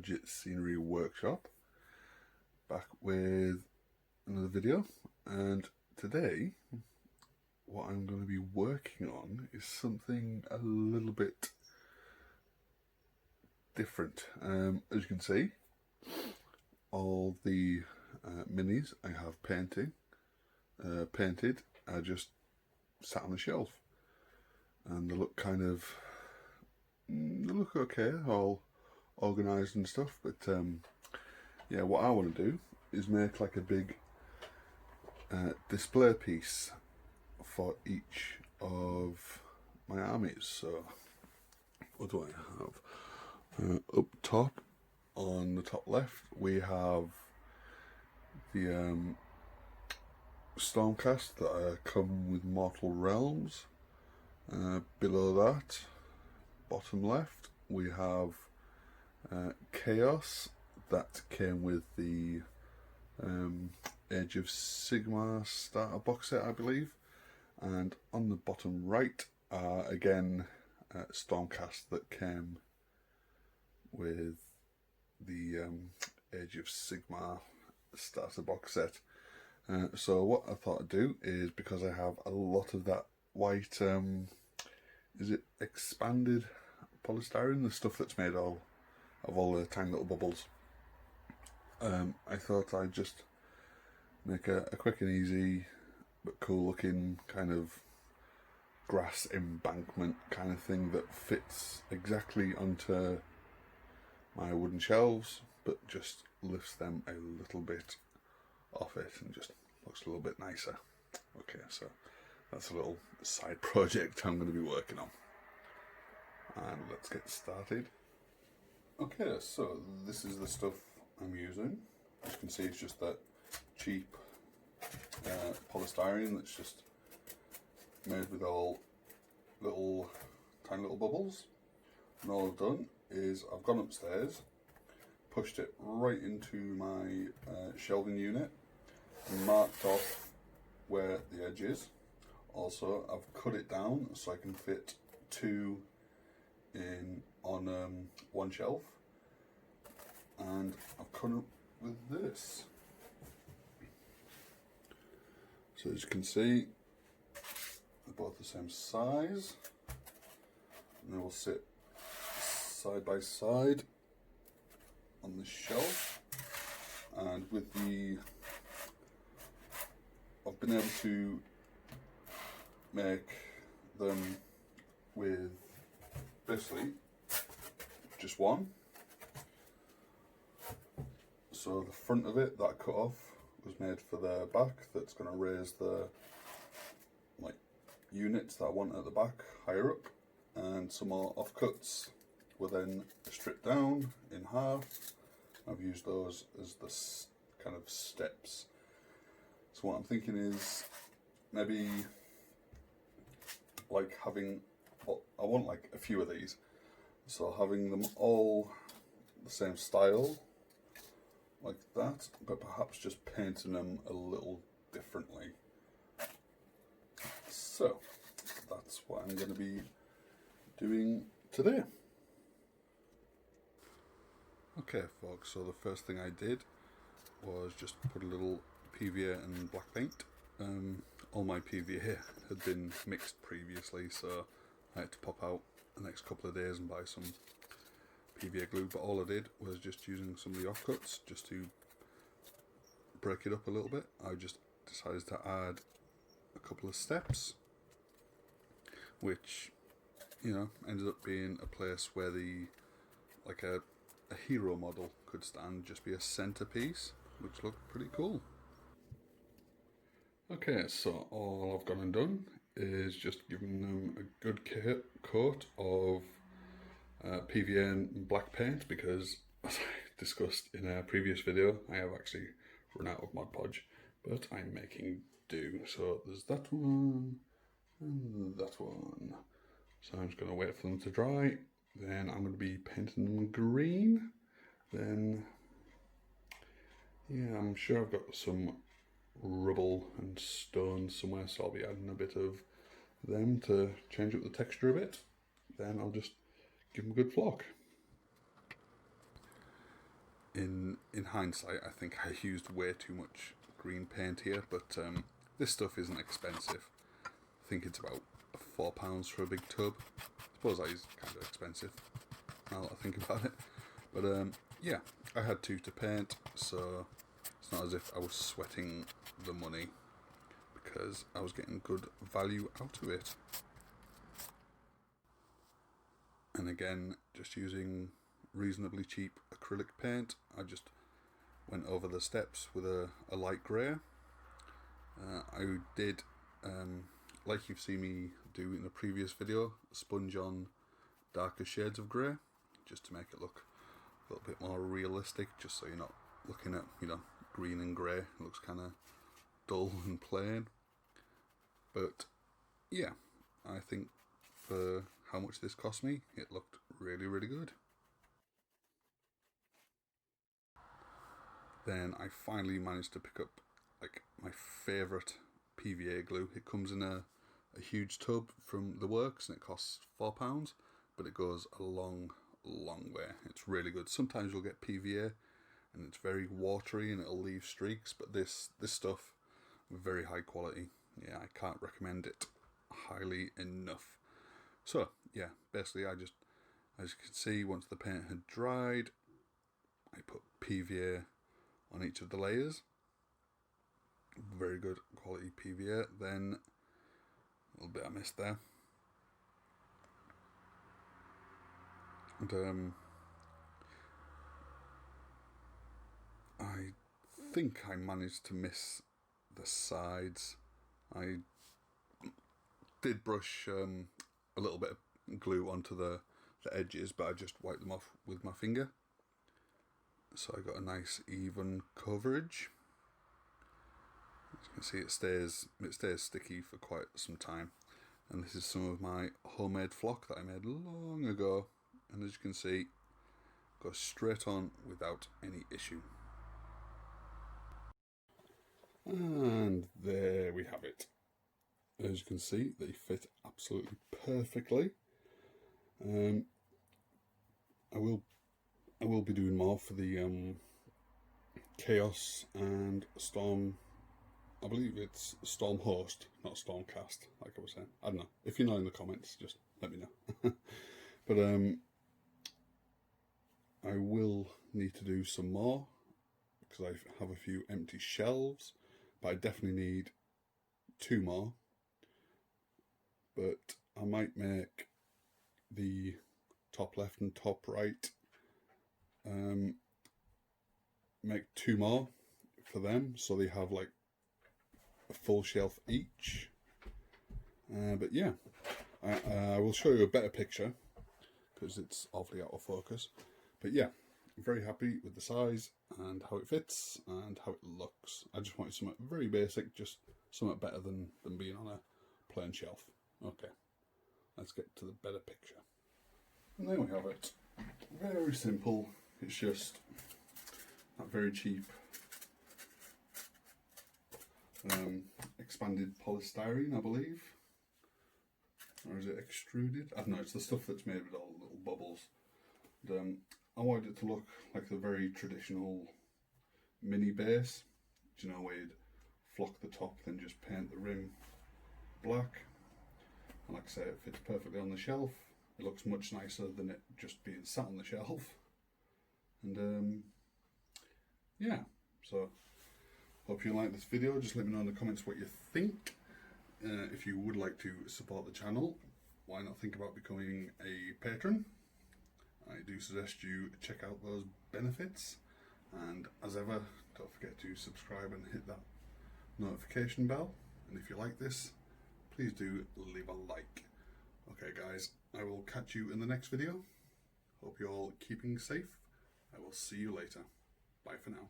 Budget Scenery Workshop, back with another video. And today what I'm going to be working on is something a little bit different. As you can see, all the minis I have painted are just sat on the shelf, and they look they look okay, all organised and stuff. But yeah, what I want to do is make like a big display piece for each of my armies. So what do I have? Up top, on the top left, we have the Stormcast that come with Mortal Realms. Below that, bottom left, we have Chaos that came with the Age of Sigmar starter box set, I believe. And on the bottom right are again Stormcast that came with the Age of Sigmar starter box set. So what I thought I'd do is, because I have a lot of that white, is it expanded polystyrene, the stuff that's made of all the tiny little bubbles, I thought I'd just make a quick and easy but cool looking kind of grass embankment kind of thing that fits exactly onto my wooden shelves, but just lifts them a little bit off it and just looks a little bit nicer. Okay, so that's a little side project I'm going to be working on. And let's get started. Okay, so this is the stuff I'm using. As you can see, it's just that cheap polystyrene that's just made with all tiny little bubbles. And all I've done is I've gone upstairs, pushed it right into my shelving unit, and marked off where the edge is. Also, I've cut it down so I can fit two in on one shelf, and I've cut up with this. So as you can see, they're both the same size, and they will sit side by side on the shelf. And with the, I've been able to make them with basically just one. So the front of it that I cut off was made for the back, that's going to raise the units that I want at the back higher up, and some more offcuts were then stripped down in half. I've used those as the kind of steps. So what I'm thinking is maybe like having, I want like a few of these, so having them all the same style like that, but perhaps just painting them a little differently. So that's what I'm going to be doing today. Okay folks, so the first thing I did was just put a little PVA and black paint. All my PVA had been mixed previously, so I had to pop out the next couple of days and buy some PVA glue, but all I did was just using some of the offcuts just to break it up a little bit. I just decided to add a couple of steps, which, you know, ended up being a place where the a hero model could stand, just be a centerpiece, which looked pretty cool. Okay, so all I've gone and done is just given them a good coat of PVA and black paint, because as I discussed in a previous video, I have actually run out of Mod Podge, but I'm making do. So there's that one and that one. So I'm just going to wait for them to dry. Then I'm going to be painting them green. Then, yeah, I'm sure I've got some rubble and stone somewhere, so I'll be adding a bit of them to change up the texture a bit. Then I'll just give them a good flock. in hindsight, I think I used way too much green paint here, but this stuff isn't expensive. I think it's about £4 for a big tub. I suppose that is kind of expensive now that I think about it. But yeah, I had two to paint, so it's not as if I was sweating the money because I was getting good value out of it. And again, just using reasonably cheap acrylic paint, I just went over the steps with a light grey. I did, like you've seen me do in a previous video, sponge on darker shades of grey, just to make it look a little bit more realistic, just so you're not looking at, you know, green and grey. It looks kind of dull and plain. But yeah, I think for how much this cost me, it looked really, really good. Then I finally managed to pick up like my favourite PVA glue. It comes in a huge tub from the works and it costs £4, but it goes a long way. It's really good. Sometimes you'll get PVA and it's very watery and it'll leave streaks, but this stuff, very high quality. Yeah, I can't recommend it highly enough. So yeah, basically I just, as you can see, once the paint had dried, I put PVA on each of the layers. Very good quality PVA. Then a little bit I missed there. And I think I managed to miss the sides. I did brush a little bit of glue onto the edges, but I just wiped them off with my finger. So I got a nice even coverage. As you can see, it stays sticky for quite some time. And this is some of my homemade flock that I made long ago. And as you can see, it goes straight on without any issue. And there we have it. As you can see, they fit absolutely perfectly. I will be doing more for the Chaos and Storm. I believe it's Storm Host, not Stormcast, like I was saying. I don't know. If you know in the comments, just let me know. But I will need to do some more because I have a few empty shelves, but I definitely need 2 more. But I might make the top left and top right, make 2 more for them, so they have like a full shelf each. But yeah, I will show you a better picture because it's awfully out of focus. But yeah, I'm very happy with the size and how it fits and how it looks. I just wanted something very basic, just something better than being on a plain shelf. Okay, let's get to the better picture. And there we have it. Very simple. It's just that very cheap expanded polystyrene, I believe. Or is it extruded? I don't know, it's the stuff that's made with all the little bubbles. And, I wanted it to look like a very traditional mini base. Do you know, where you'd flock the top, then just paint the rim black. And like I say, it fits perfectly on the shelf. It looks much nicer than it just being sat on the shelf. And yeah, so hope you like this video. Just let me know in the comments what you think. If you would like to support the channel, why not think about becoming a patron? I do suggest you check out those benefits, and as ever, don't forget to subscribe and hit that notification bell. And if you like this, please do leave a like. Okay guys, I will catch you in the next video. Hope you're all keeping safe. I will see you later. Bye for now.